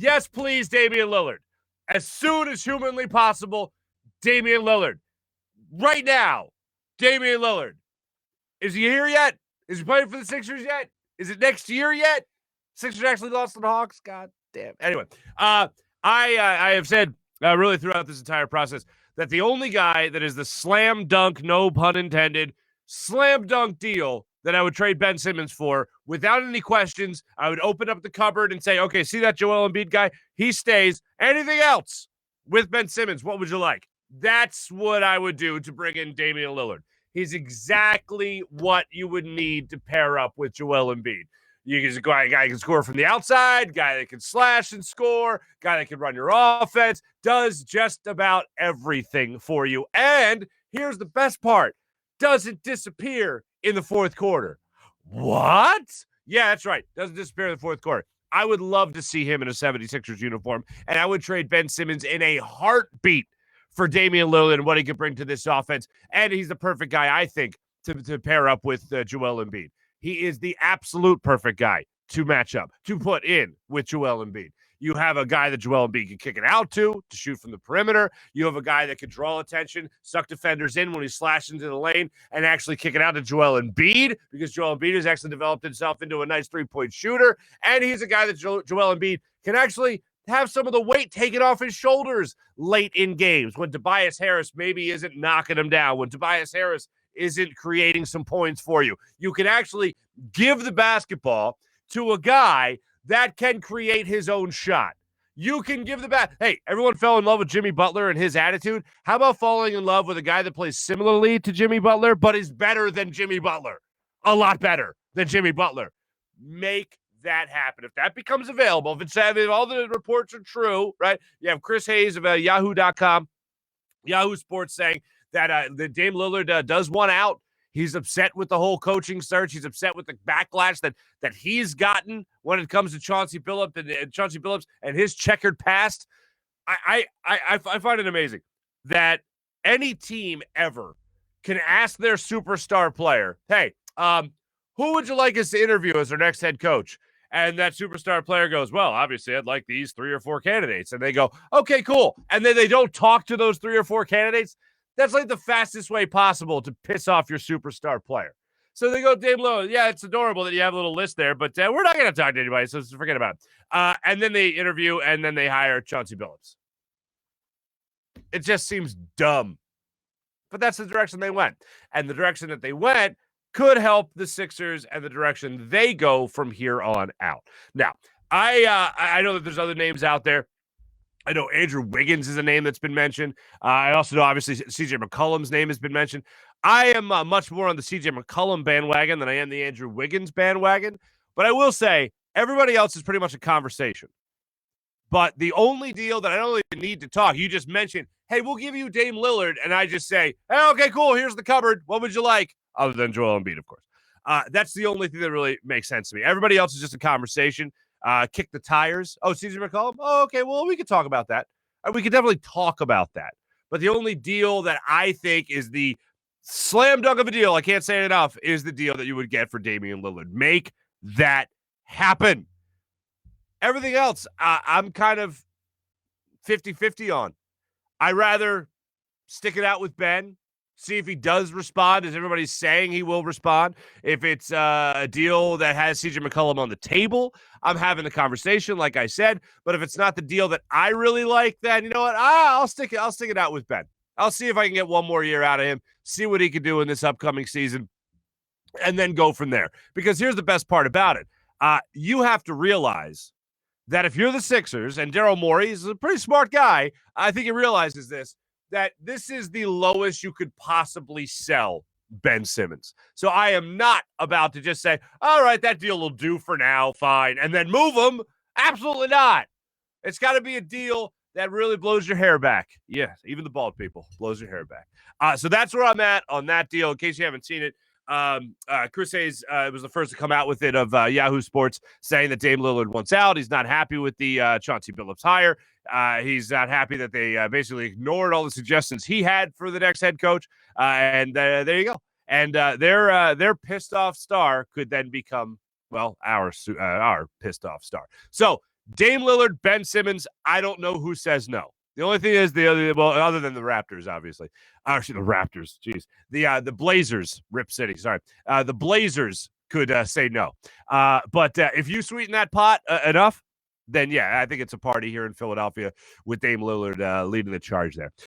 Yes, please, Damian Lillard. As soon as humanly possible, Damian Lillard. Right now, Damian Lillard. Is he here yet? Is he playing for the Sixers yet? Is it next year yet? Sixers actually lost to the Hawks? God damn. Anyway, I have said really throughout this entire process that the only guy that is the slam dunk, no pun intended, slam dunk deal that I would trade Ben Simmons for without any questions. I would open up the cupboard and say, okay, see that Joel Embiid guy? He stays. Anything else with Ben Simmons, what would you like? That's what I would do to bring in Damian Lillard. He's exactly what you would need to pair up with Joel Embiid. You can a guy can score from the outside, guy that can slash and score, guy that can run your offense, does just about everything for you. And here's the best part. Doesn't disappear in the fourth quarter. What? Yeah, that's right. Doesn't disappear in the fourth quarter. I would love to see him in a 76ers uniform, and I would trade Ben Simmons in a heartbeat for Damian Lillard and what he could bring to this offense. And he's the perfect guy, I think, to pair up with Joel Embiid. He is the absolute perfect guy to match up, to put in with Joel Embiid. You have a guy that Joel Embiid can kick it out to shoot from the perimeter. You have a guy that can draw attention, suck defenders in when he slashes into the lane, and actually kick it out to Joel Embiid, because Joel Embiid has actually developed himself into a nice three-point shooter. And he's a guy that Joel Embiid can actually have some of the weight taken off his shoulders late in games when Tobias Harris maybe isn't knocking him down, when Tobias Harris isn't creating some points for you. You can actually give the basketball to a guy that can create his own shot. You can give the bat. Hey, everyone fell in love with Jimmy Butler and his attitude. How about falling in love with a guy that plays similarly to Jimmy Butler, but is better than Jimmy Butler? A lot better than Jimmy Butler. Make that happen. If that becomes available, if all the reports are true, right? You have Chris Hayes of Yahoo.com, Yahoo Sports saying that the Dame Lillard does want out. He's upset with the whole coaching search. He's upset with the backlash that he's gotten when it comes to Chauncey Billups and his checkered past. I find it amazing that any team ever can ask their superstar player, hey, who would you like us to interview as our next head coach? And that superstar player goes, well, obviously, I'd like these 3 or 4 candidates. And they go, okay, cool. And then they don't talk to those 3 or 4 candidates. That's like the fastest way possible to piss off your superstar player. So they go, Dame Lillard, yeah, it's adorable that you have a little list there, but we're not going to talk to anybody, so forget about it. And then they interview, and then they hire Chauncey Billups. It just seems dumb. But that's the direction they went. And the direction that they went could help the Sixers and the direction they go from here on out. Now, I know that there's other names out there. I know Andrew Wiggins is a name that's been mentioned. I also know, obviously, C.J. McCollum's name has been mentioned. I am much more on the C.J. McCollum bandwagon than I am the Andrew Wiggins bandwagon. But I will say, everybody else is pretty much a conversation. But the only deal that I don't even need to talk, you just mentioned, hey, we'll give you Dame Lillard. And I just say, hey, okay, cool, here's the cupboard. What would you like? Other than Joel Embiid, of course. That's the only thing that really makes sense to me. Everybody else is just a conversation. Kick the tires. Oh, CJ McCollum? Oh, okay, well, we could talk about that. We could definitely talk about that. But the only deal that I think is the slam dunk of a deal, I can't say it enough, is the deal that you would get for Damian Lillard. Make that happen. Everything else, I'm kind of 50-50 on. I'd rather stick it out with Ben, see if he does respond, as everybody's saying he will respond. If it's a deal that has CJ McCollum on the table, I'm having the conversation, like I said. But if it's not the deal that I really like, then you know what? I'll stick it out with Ben. I'll see if I can get one more year out of him, see what he can do in this upcoming season, and then go from there. Because here's the best part about it. You have to realize that if you're the Sixers, and Daryl Morey is a pretty smart guy, I think he realizes this, that this is the lowest you could possibly sell Ben Simmons. So I am not about to just say, all right, that deal will do for now, fine, and then move him. Absolutely not. It's got to be a deal that really blows your hair back. Yeah, even the bald people blows your hair back. So that's where I'm at on that deal. In case you haven't seen it, Chris Hayes was the first to come out with it of Yahoo Sports, saying that Dame Lillard wants out. He's not happy with the Chauncey Billups hire. He's not happy that they basically ignored all the suggestions he had for the next head coach. And there you go. And their pissed off star could then become, well, our pissed off star. So Dame Lillard, Ben Simmons, I don't know who says no. The only thing is other than the Raptors, obviously. Actually, the Raptors, geez. The Blazers, Rip City, sorry. The Blazers could say no. But if you sweeten that pot enough, then yeah, I think it's a party here in Philadelphia with Dame Lillard leading the charge there.